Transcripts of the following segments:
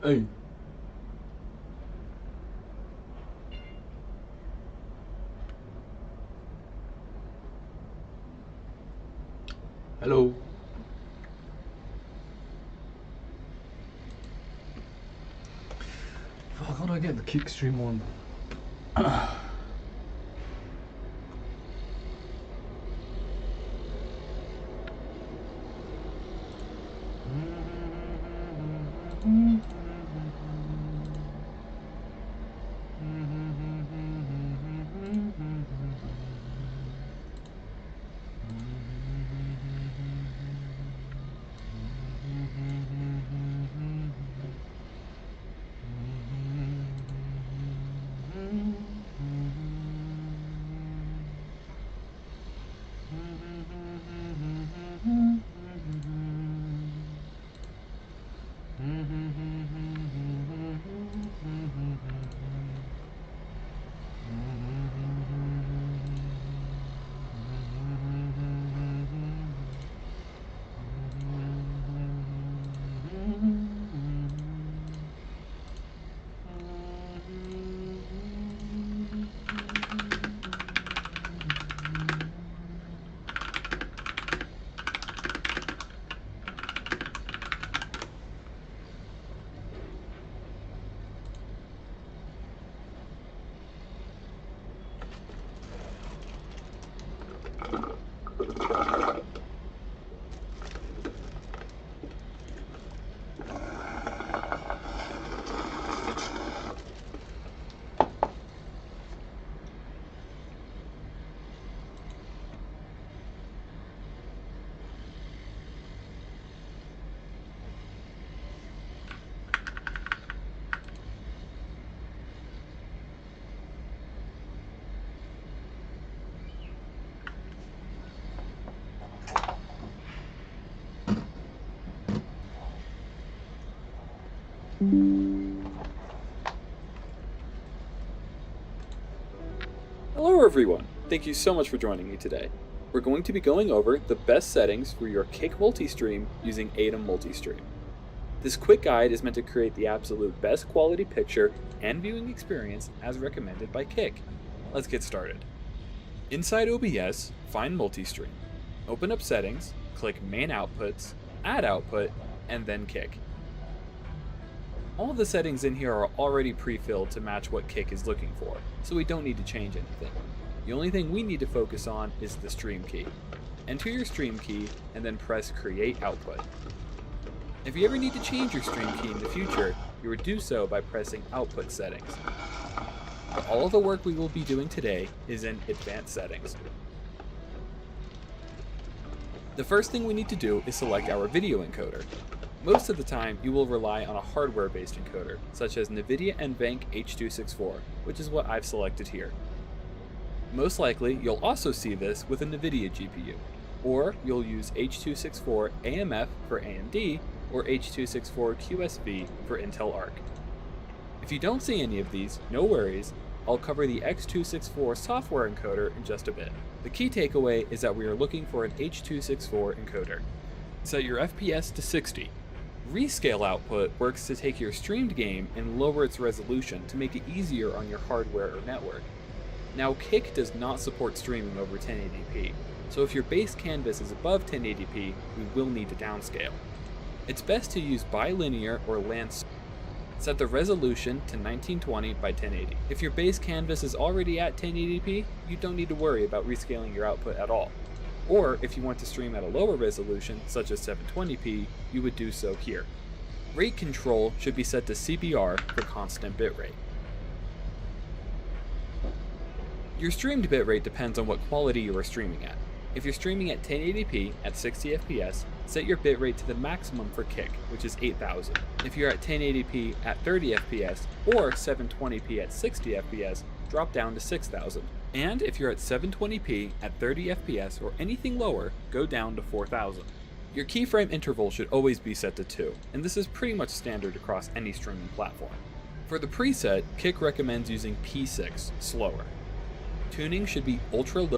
Hey. Hello. Fuck, how do I get the kick stream on? Hello everyone! Thank you so much for joining me today. We're going to be going over the best settings for your Kick multi-stream using ATEM Multistream. This quick guide is meant to create the absolute best quality picture and viewing experience as recommended by Kick. Let's get started. Inside OBS, find Multistream. Open up Settings, click Main Outputs, Add Output, and then Kick. All of the settings in here are already pre-filled to match what Kick is looking for, so we don't need to change anything. The only thing we need to focus on is the stream key. Enter your stream key and then press Create Output. If you ever need to change your stream key in the future, you would do so by pressing Output Settings. But all of the work we will be doing today is in Advanced Settings. The first thing we need to do is select our video encoder. Most of the time, you will rely on a hardware-based encoder, such as NVIDIA NVENC H.264, which is what I've selected here. Most likely, you'll also see this with a NVIDIA GPU, or you'll use H.264 AMF for AMD, or H.264 QSV for Intel Arc. If you don't see any of these, no worries, I'll cover the X264 software encoder in just a bit. The key takeaway is that we are looking for an H.264 encoder. Set your FPS to 60. Rescale output works to take your streamed game and lower its resolution to make it easier on your hardware or network. Now, Kick does not support streaming over 1080p, so if your base canvas is above 1080p, we will need to downscale. It's best to use bilinear or lance. Set the resolution to 1920 by 1080. If your base canvas is already at 1080p, you don't need to worry about rescaling your output at all. Or if you want to stream at a lower resolution, such as 720p, you would do so here. Rate control should be set to CBR for constant bitrate. Your streamed bitrate depends on what quality you are streaming at. If you're streaming at 1080p at 60 FPS, set your bitrate to the maximum for Kick, which is 8000. If you're at 1080p at 30 FPS or 720p at 60 FPS, drop down to 6000. And if you're at 720p at 30 FPS or anything lower, go down to 4000. Your keyframe interval should always be set to 2, and this is pretty much standard across any streaming platform. For the preset, Kick recommends using P6, slower. Tuning should be ultra low.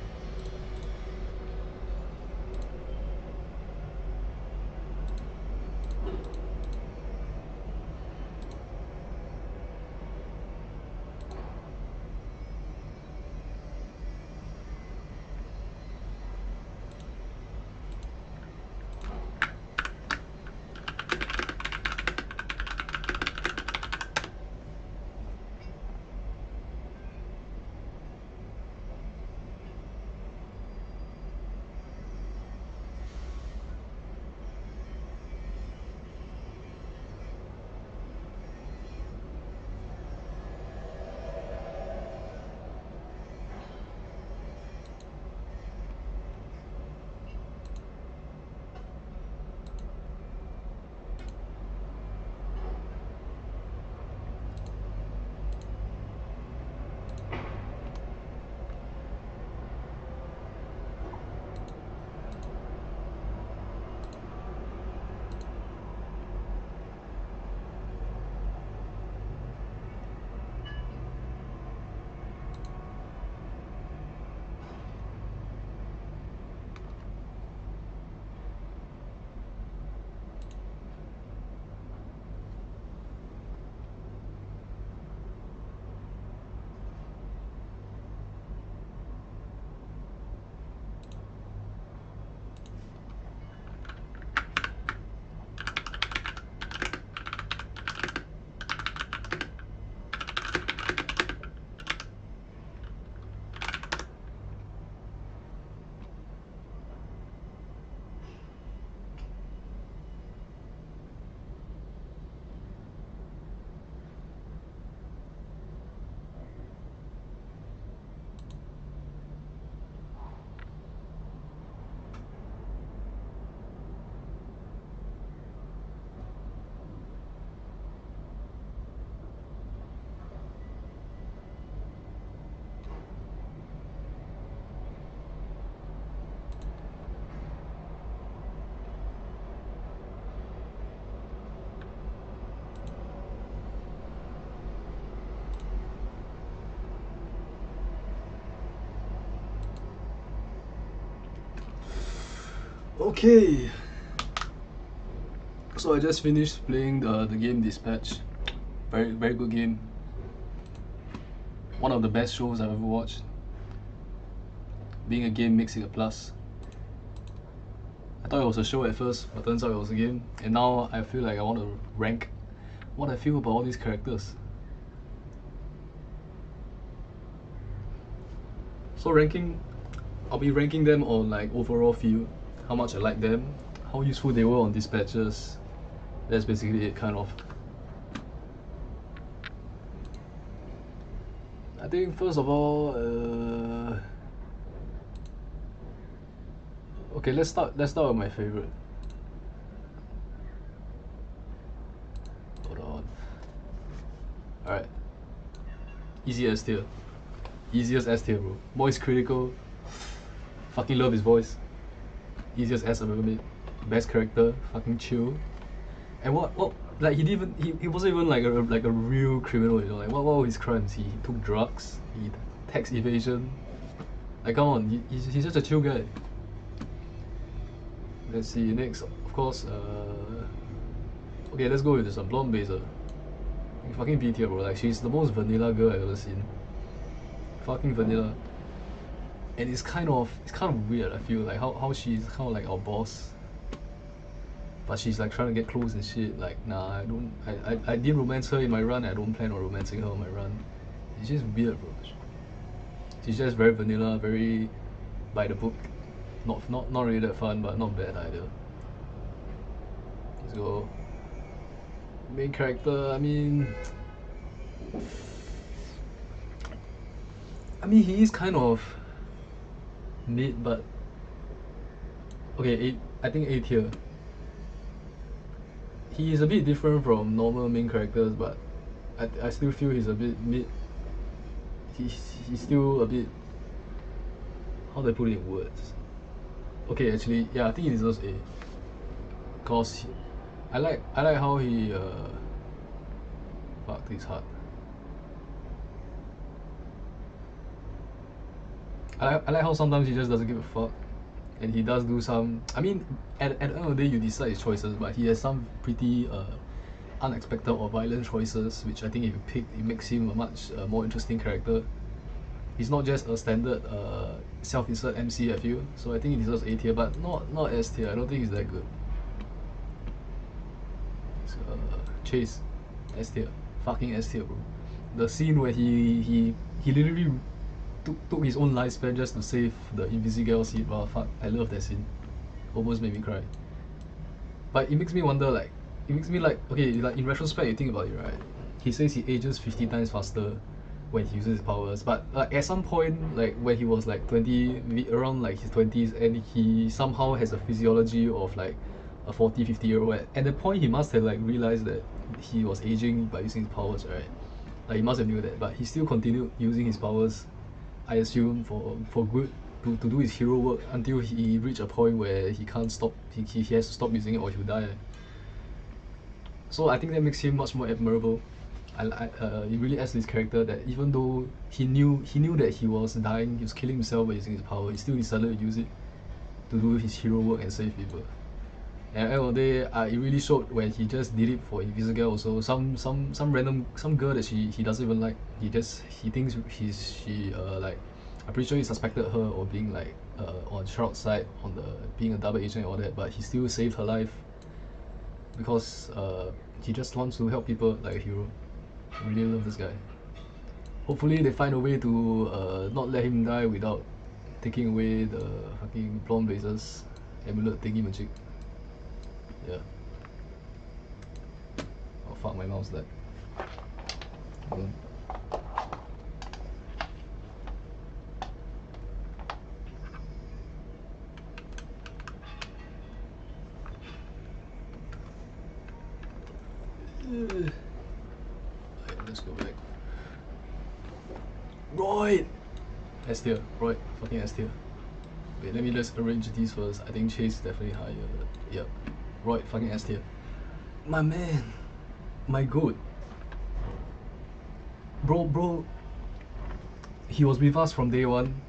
Okay, so I just finished playing the game Dispatch. Very good game. One of the best shows I've ever watched. Being a game makes it a plus. I thought it was a show at first, but turns out it was a game. And now I feel like I want to rank what I feel about all these characters. So I'll be ranking them on like overall feel, how much I like them, how useful they were on dispatches. That's basically it, kind of. I think first of all, okay, let's start with my favorite. Hold on. All right, easy S tier, easiest S tier, bro. Voice critical, fucking love his voice. Easiest S I've ever made. Best character, fucking chill. And what like he didn't even he wasn't even like a real criminal, you know, like what were his crimes? He took drugs, he tax evasion. Like come on, he's just a chill guy. Let's see, next of course okay, let's go with some blonde baser. Fucking B tier, bro. Like she's the most vanilla girl I've ever seen. Fucking vanilla. And it's kind of weird, I feel, like how she's kind of like our boss, but she's like trying to get close and shit. Like nah, I didn't romance her in my run. I don't plan on romancing her in my run. It's just weird, bro. She's just very vanilla, very by the book. Not really that fun, but not bad either. Let's go. Main character, I mean he is kind of mid, but okay, I think A tier. He is a bit different from normal main characters, but I still feel he's a bit mid. He's still a bit, how do I put it in words? Okay, actually, yeah, I think he deserves A. Cause I like how he fuck, this hard. I like how sometimes he just doesn't give a fuck, and he does do some. I mean, at the end of the day, you decide his choices, but he has some pretty unexpected or violent choices, which I think if you pick, it makes him a much more interesting character. He's not just a standard self-insert MC, I feel. So I think he deserves A tier, but not S tier. I don't think he's that good. So, Chase, S tier, fucking S tier, bro. The scene where he literally took his own lifespan just to save the Invisigal seed. Wow, fuck, I love that scene. Almost made me cry. But it makes me wonder, like, okay, like in retrospect, you think about it, right? He says he ages 50 times faster when he uses his powers, but like at some point, like when he was like 20, around like his 20s, and he somehow has a physiology of like a 40, 50-year-old. At the point, he must have like realized that he was aging by using his powers, right? Like he must have knew that, but he still continued using his powers, I assume for good, to do his hero work until he reached a point where he can't stop. He has to stop using it or he'll die. So I think that makes him much more admirable. It really adds to his character that even though he knew that he was dying, he was killing himself by using his power, he still decided to use it to do his hero work and save people. And at the end of the day, it really showed when he just did it for Invisigal also. Some random girl that he doesn't even like. He thinks she like, I'm pretty sure he suspected her of being like on Shroud's side, on the being a double agent and all that, but he still saved her life because he just wants to help people like a hero. I really love this guy. Hopefully they find a way to not let him die without taking away the fucking blonde blazers amulet thingy magic. Yeah. Oh fuck, my mouse died. Let's go back. Roy! S tier, Roy, fucking S tier. Wait, let me just arrange these first. I think Chase is definitely higher. Yep. Roy, fucking S tier. My man. My goat. Bro, he was with us from day one.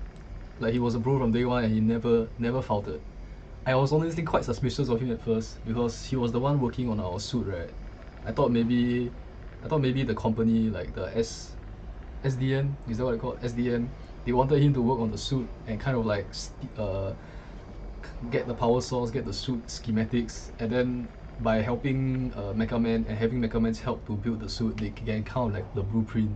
Like he was a bro from day one and he never faltered. I was honestly quite suspicious of him at first because he was the one working on our suit, right? I thought maybe, I thought maybe the company like the SDN, is that what they call it? SDN. They wanted him to work on the suit and kind of like get the power source, get the suit schematics, and then by helping Mecha Man and having Mecha Man's help to build the suit, they can kind of like the blueprint.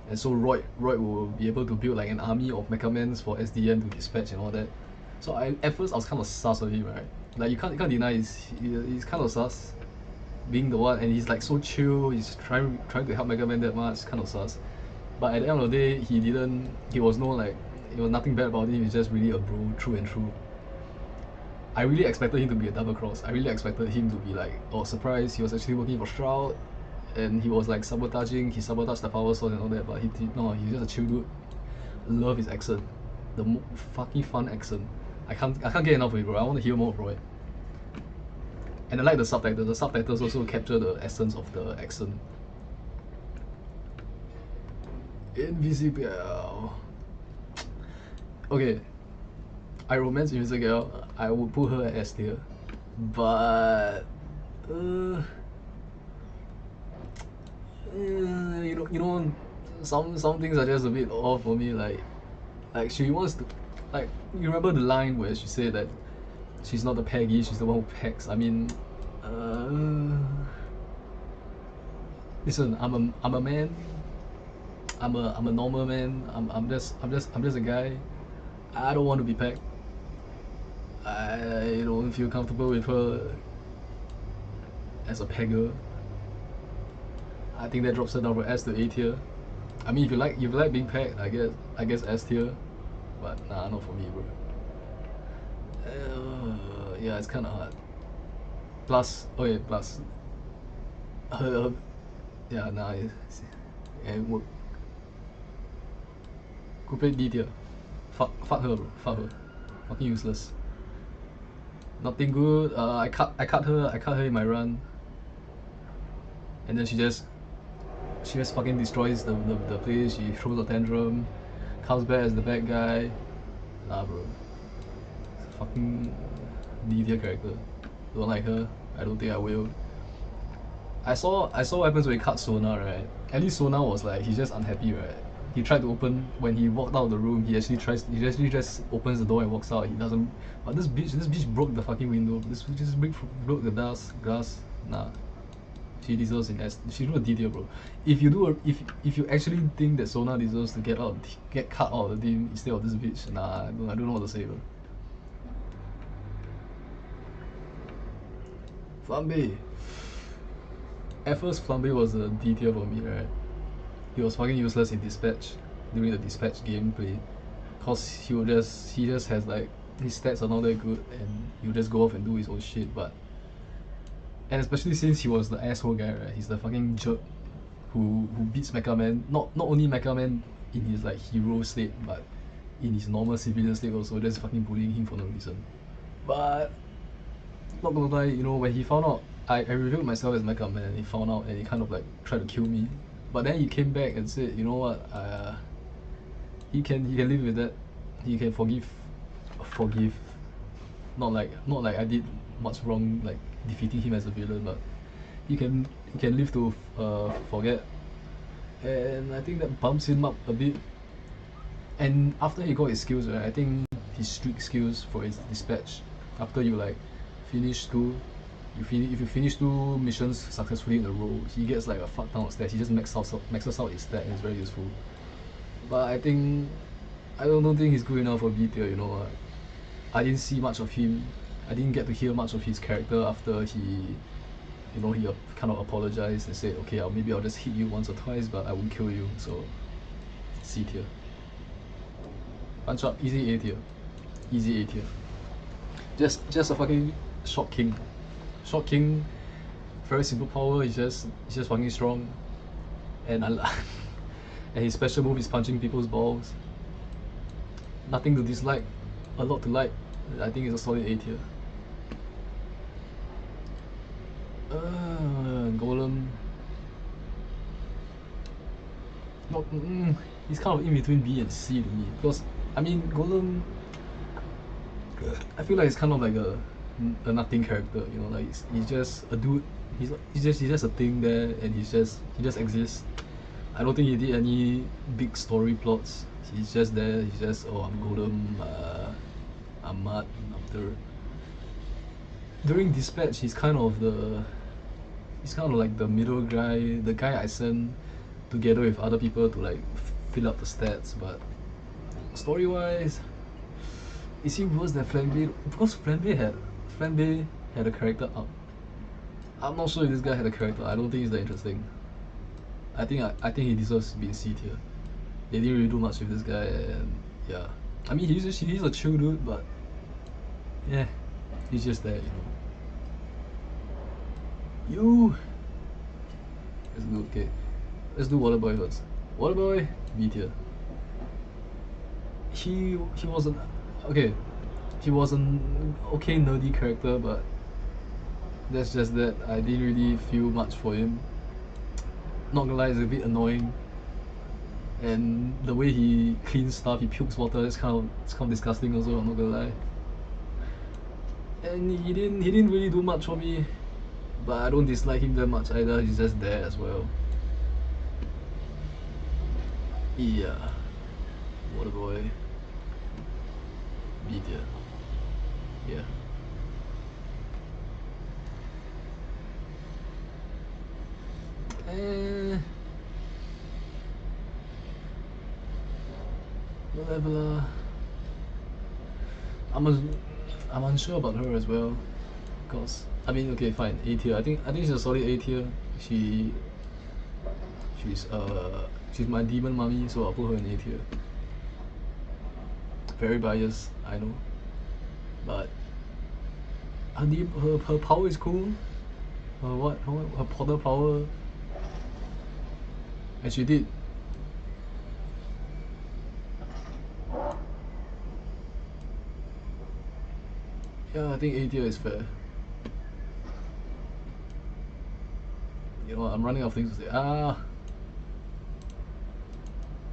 And so Roy will be able to build like an army of Mecha Mans for SDN to dispatch and all that. So at first I was kind of sus of him, right? Like you can't deny he's kind of sus, being the one, and he's like so chill. He's trying to help Mega Man that much, kind of sus. But at the end of the day, he didn't. He was no like. It was nothing bad about him. He's just really a bro, true and true. I really expected him to be a double cross. I really expected him to be like, oh surprise, he was actually working for Shroud, and he was like sabotaging. He sabotaged the power source and all that. But he did no. He's just a chill dude. Love his accent, the fucking fun accent. I can't get enough of it, bro. I want to hear more of it. And I like the subtitles. The subtitles also capture the essence of the accent. Invisible. Okay, I romance Invisible. I would put her at S tier, but you know, some things are just a bit off for me. Like she wants to, like, you remember the line where she said that she's not the Peggy, she's the one who pegs. I mean, listen, I'm a man. I'm a normal man. I'm just a guy. I don't want to be pegged. I don't feel comfortable with her as a pegger. I think that drops her down from S to A tier. I mean, if you like being pegged, I guess S tier, but nah, not for me, bro. Yeah, it's kind of hard. Plus, okay, plus, yeah, nah, and work. Could play D tier. Fuck her, bro. Fuck her. Fucking useless. Nothing good. I cut her in my run, and then she just fucking destroys the place. She throws a tantrum, comes back as the bad guy. Nah, bro. Fucking D tier character. Don't like her. I don't think I will. I saw what happens when he cut Sona, right? At least Sona was like, he's just unhappy, right? He tried to open, when he walked out of the room, he actually just opens the door and walks out. He doesn't. But this bitch broke the fucking window. This bitch just broke the glass. Nah. She deserves an S. She wrote a D tier, bro. If if you actually think that Sona deserves to get cut out of the team instead of this bitch, nah, I don't know what to say, bro. Flambe. At first, Flambe was a D tier for me, right? He was fucking useless in Dispatch during the Dispatch gameplay, cause he just has like, his stats are not that good, and he'll just go off and do his own shit. But and especially since he was the asshole guy, right? He's the fucking jerk who beats Mecha Man. Not only Mecha Man in his like hero state, but in his normal civilian state also, just fucking bullying him for no reason. But not gonna lie, you know, when he found out, I revealed myself as Mecha Man, and he found out and he kind of like tried to kill me. But then he came back and said, you know what, he can live with that. He can forgive. Not like I did much wrong, like defeating him as a villain, but he can live to forget. And I think that bumps him up a bit. And after he got his skills, right, I think his streak skills for his Dispatch, after you like finish if you finish 2 missions successfully in a row, he gets like a fuck ton of stats. He just maxes out his stat, and it's very useful. But I don't think he's good enough for B tier, you know. I didn't see much of him. I didn't get to hear much of his character after he kind of apologized and said, okay, maybe I'll just hit you once or twice, but I won't kill you. So C tier. Punch up, easy A tier. Easy A tier. Just a fucking Shock King. Shock King, very simple power. He's just fucking strong, and and his special move is punching people's balls. Nothing to dislike, a lot to like. I think it's a solid A tier. Golem. Not, he's kind of in between B and C to me, because I mean Golem. I feel like it's kind of like a nothing character, you know, like he's just a dude. He's just a thing there, and he just exists. I don't think he did any big story plots. He's just there. He's just, oh, I'm Golem. I'm Mud. I'm Third. During Dispatch, he's kind of like the middle guy, the guy I send together with other people to like fill up the stats. But story wise, is he worse than Flambe? Because Flambe had a character up. I'm not sure if this guy had a character. I don't think he's that interesting. I think he deserves to be in C tier. They didn't really do much with this guy, and yeah. I mean, he's a chill dude, but yeah, he's just there, you know. Let's do, okay. Let's do Waterboy first. Waterboy, B tier. He was an okay. He was an okay nerdy character, but that's just that. I didn't really feel much for him. Not gonna lie, it's a bit annoying. And the way he cleans stuff, he pukes water, it's kind of disgusting also, I'm not gonna lie. And he didn't really do much for me, but I don't dislike him that much either. He's just there as well. Yeah, Waterboy, B tier. Yeah. Leveler. I'm unsure about her as well, cause I mean, okay, fine, A tier. I think she's a solid A tier. She's my demon mummy, so I'll put her in A tier. Very biased, I know, but her power is cool. Her Potter power, and she did. Yeah, I think A tier is fair. You know what, I'm running out of things to say.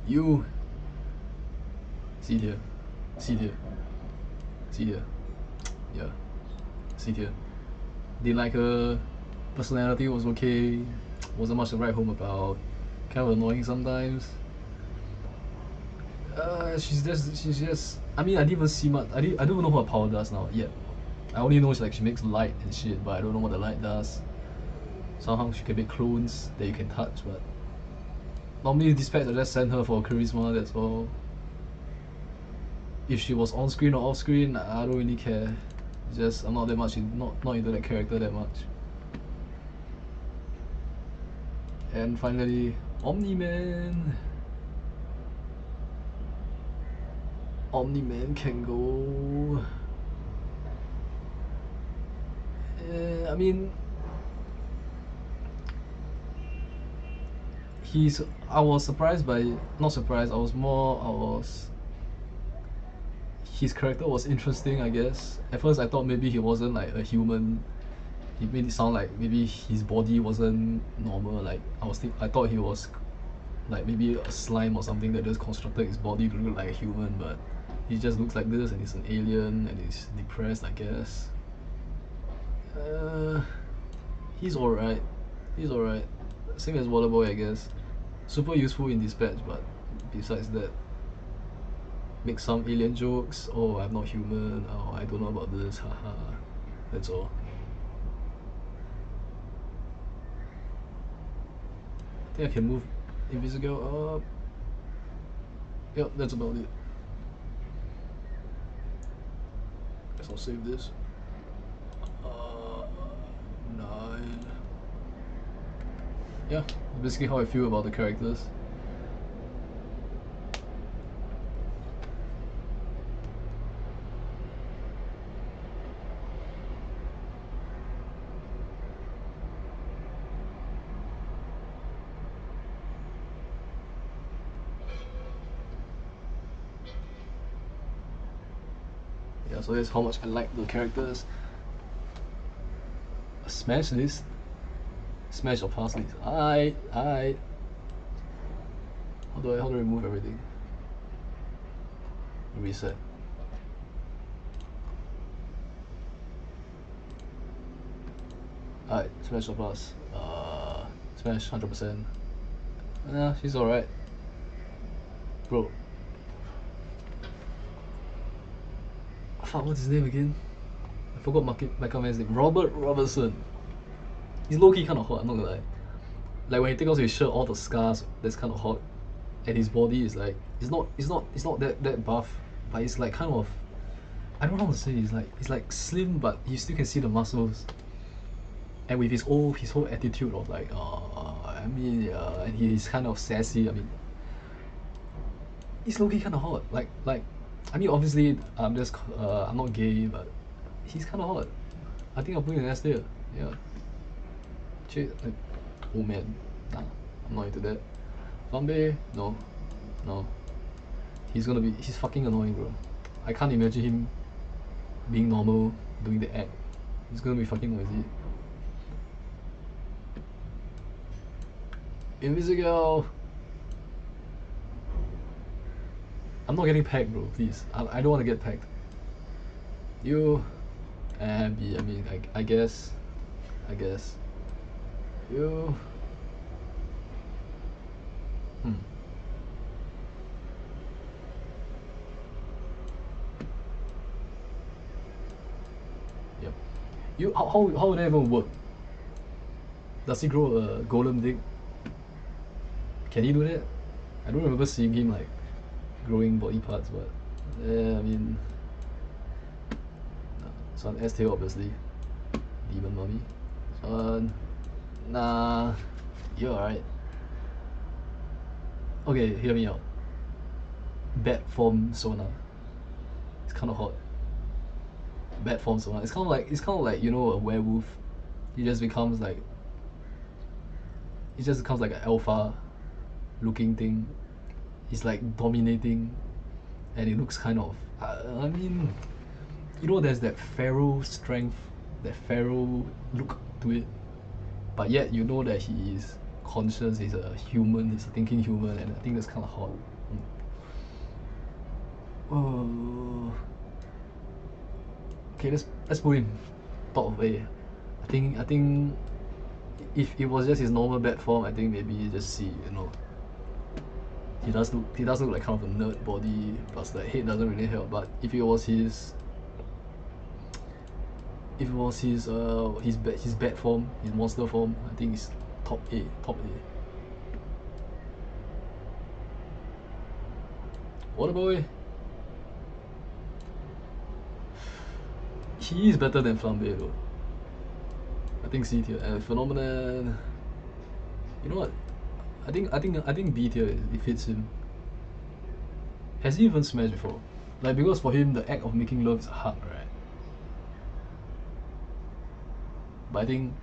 You. C tier. C tier. C tier. Yeah. C tier. Didn't like her. Personality was okay. Wasn't much to write home about. Kind of annoying sometimes. She's just. I mean, I didn't even see much. I don't even know what her power does now yet. I only know she makes light and shit, but I don't know what the light does. Somehow she can make clones that you can touch, but normally Dispatch I just send her for charisma, that's all. If she was on screen or off screen, I don't really care. Just I'm not that much not into that character that much. And finally, Omni-Man. Omni-Man can go. I mean, I was surprised by, not surprised, his character was interesting, I guess. At first I thought maybe he wasn't like a human. He made it sound like maybe his body wasn't normal. Like I thought he was like maybe a slime or something that just constructed his body to look like a human, but he just looks like this and he's an alien and he's depressed, I guess. He's alright. Same as Waterboy, I guess. Super useful in Dispatch, but besides that, make some alien jokes. Oh, I'm not human. Oh, I don't know about this. Haha. That's all. I think I can move Invisigal up. Yep, that's about it. Guess I'll save this. 9. Yeah, basically how I feel about the characters. Yeah, so that's how much I like the characters. A smash list? Smash or pass list? Alright. How do I remove everything? Reset. Alright, smash or pass. Smash 100%. Nah, she's alright. Bro. Fuck, what's his name again? I forgot Michael Mann's name. Robert Robertson. He's low-key kinda hot, I'm not gonna lie. Like when he takes off his shirt, all the scars, that's kinda hot. And his body is like, it's not that buff, but it's like kind of, I don't know how to say, it's like slim, but you still can see the muscles. And with his whole attitude of like, I mean, and he's kind of sassy. I mean, he's low-key kind of hot. I mean, obviously, I'm not gay, but he's kind of hot. I think I'll put him in S tier. Yeah. Like, oh man, nah, I'm not into that. Flambe, no. He's fucking annoying, bro. I can't imagine him being normal, doing the act. He's gonna be fucking noisy. Invisigal. I'm not getting pegged, bro. Please, I don't want to get pegged. You and B. I mean, I guess. You. Yep. You. How would that even work? Does he grow a golem dick? Can he do that? I don't remember seeing him like growing body parts, but yeah, I mean, it's on S tier obviously. Demon Mummy. Nah, you're alright. Okay, hear me out. Bad form Sona. It's kind of hot. Bad form Sona. It's kind of like you know, a werewolf. He just becomes like an alpha looking thing. He's like dominating, and it looks kind of. I mean, you know, there's that feral strength, that feral look to it, but yet you know that he is conscious. He's a human. He's a thinking human, and I think that's kind of hot. Oh. Okay, let's put him top of A. I think if it was just his normal bad form, I think maybe just C. You know, he does look like kind of a nerd body, plus the head doesn't really help. But if it was his bad form, his monster form, I think it's top A. Water boy. He is better than Flambe though. I think C tier. And Phenomenon, you know what? I think B tier, it fits him. Has he even smashed before? Like, because for him the act of making love is hard, right? But I think,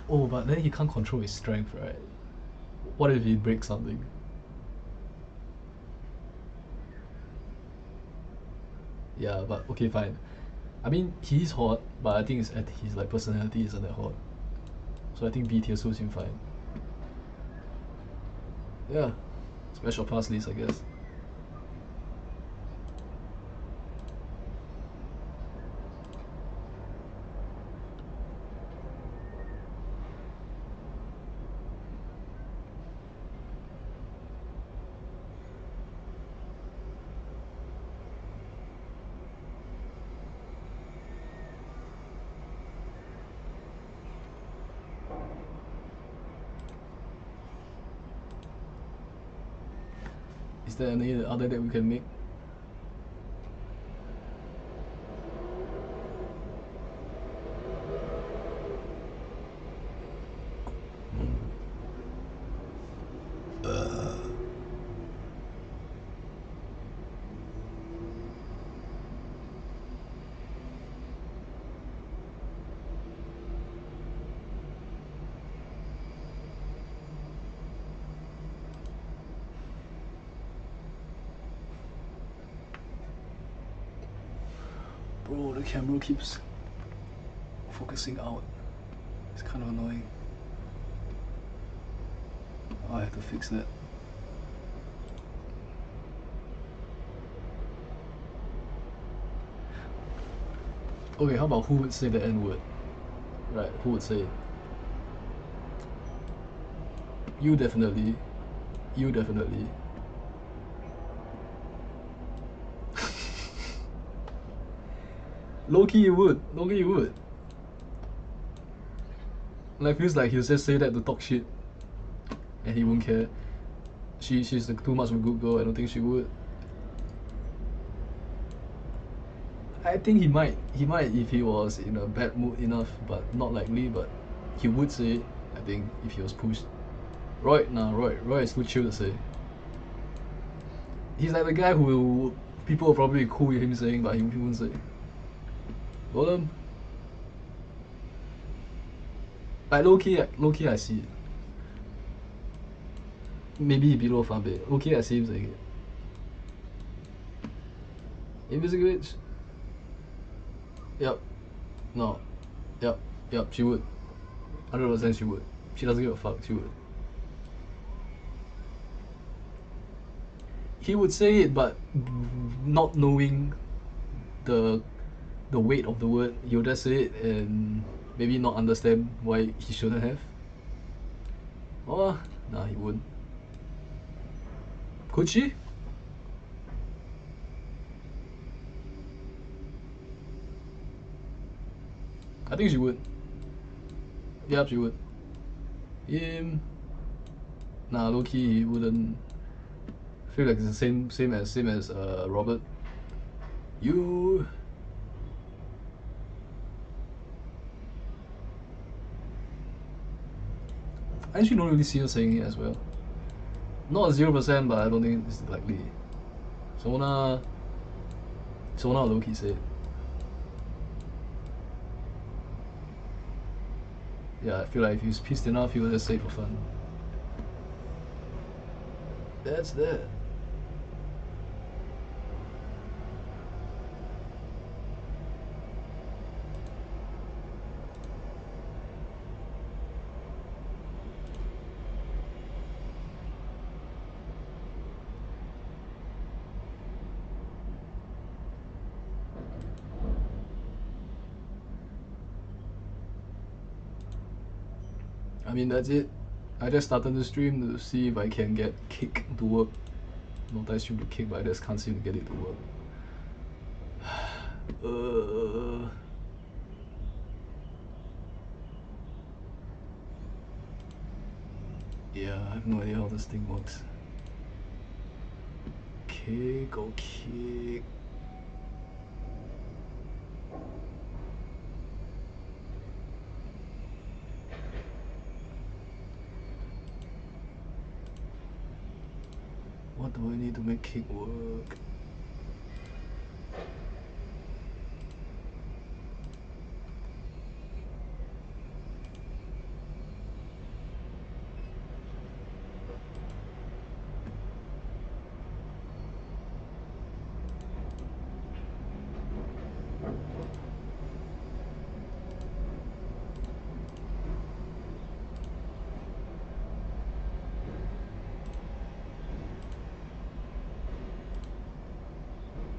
oh, but then he can't control his strength, right? What if he breaks something? Yeah, but okay, fine. I mean, he's hot, but I think it's at his like personality isn't that hot. So I think B tier suits him fine. Yeah, special pass list, I guess. Is there any other that we can make? Bro, the camera keeps focusing out. It's kind of annoying. I have to fix that. Okay, how about who would say the N-word? Right, who would say it? You definitely. You definitely. Low-key you would. Low-key you would. Like, feels like he'll just say that to talk shit. And he won't care. She's like too much of a good girl. I don't think she would. I think he might if he was in a bad mood enough, but not likely. But he would say it, I think, if he was pushed. Roy is too chill to say. He's like the guy who people will probably cool with him saying, but he won't say. Golem. Like low key I see it. Maybe below fun bit. Low key I see him saying it. Invisiglitch. Yep. No. Yep. She would. 100% she would. She doesn't give a fuck. She would. He would say it, but not knowing the weight of the word, he'll just say it and maybe not understand why he shouldn't have. Oh, nah, he wouldn't. Could she? I think she would. Yep, she would. Him. Nah, low key he wouldn't. I feel like it's the same as Robert. You. I actually don't really see her saying it as well. Not 0%, but I don't think it's likely. Sona low key said. Yeah, I feel like if he's pissed enough, he will just say it for fun. That's that. I mean, that's it. I just started the stream to see if I can get Kick to work. Multi-stream to Kick, but I just can't seem to get it to work. Yeah, I have no idea how this thing works. Kick, oh Kick. What do I need to make Kick work?